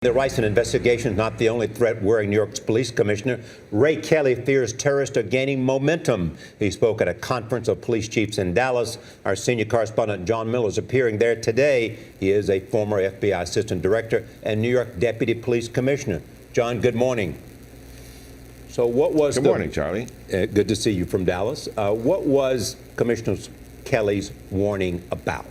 The Rice investigation is not the only threat worrying New York's police commissioner. Ray Kelly fears terrorists are gaining momentum. He spoke at a conference of police chiefs in Dallas. Our senior correspondent John Miller is appearing there today. He is a former FBI assistant director and New York deputy police commissioner. John, good morning. So what was Good morning, Charlie. Good to see you from Dallas. What was Commissioner Kelly's warning about?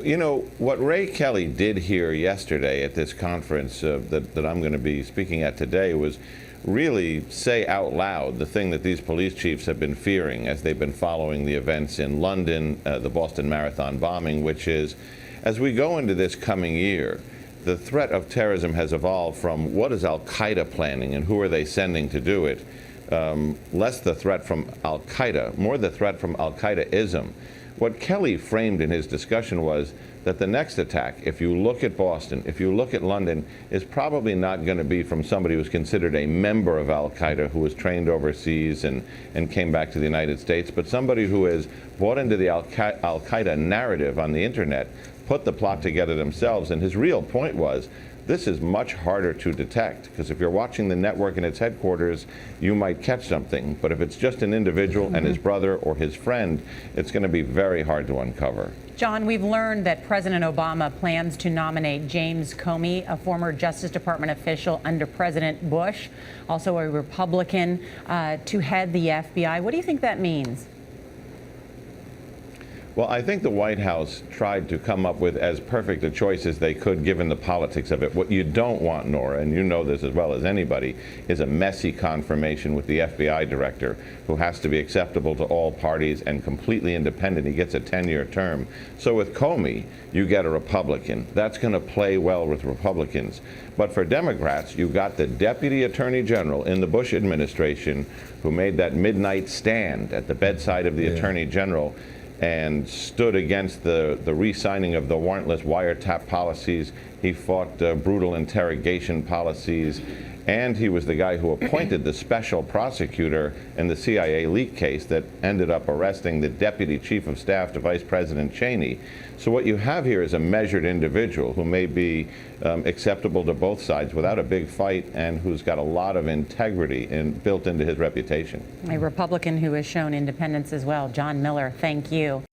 You know, what Ray Kelly did here yesterday at this conference that I'm going to be speaking at today was really say out loud the thing that these police chiefs have been fearing as they've been following the events in London, the Boston Marathon bombing, which is, as we go into this coming year, the threat of terrorism has evolved from what is Al-Qaeda planning and who are they sending to do it, less the threat from Al-Qaeda, more the threat from Qaeda-ism. What Kelly framed in his discussion was that the next attack, if you look at Boston, if you look at London, is probably not going to be from somebody who's considered a member of Al-Qaeda, who was trained overseas and came back to the United States, but somebody who has bought into the Al-Qaeda narrative on the internet, put the plot together themselves. And his real point was, this is much harder to detect, because if you're watching the network in its headquarters, you might catch something. But if it's just an individual and his brother or his friend, it's going to be very hard to uncover. John, we've learned that President Obama plans to nominate James Comey, a former Justice Department official under President Bush, also a Republican, to head the FBI. What do you think that means? Well, I think the White House tried to come up with as perfect a choice as they could, given the politics of it. What you don't want, Nora, and you know this as well as anybody, is a messy confirmation with the FBI director who has to be acceptable to all parties and completely independent. He gets a 10-year term. So with Comey, you get a Republican. That's going to play well with Republicans. But for Democrats, you got the Deputy Attorney General in the Bush administration who made that midnight stand at the bedside of the Attorney General and stood against the re-signing of the warrantless wiretap policies. He fought brutal interrogation policies, and he was the guy who appointed the special prosecutor in the CIA leak case that ended up arresting the deputy chief of staff to Vice President Cheney. So what you have here is a measured individual who may be acceptable to both sides without a big fight, and who's got a lot of integrity built into his reputation. A Republican who has shown independence as well. John Miller, thank you.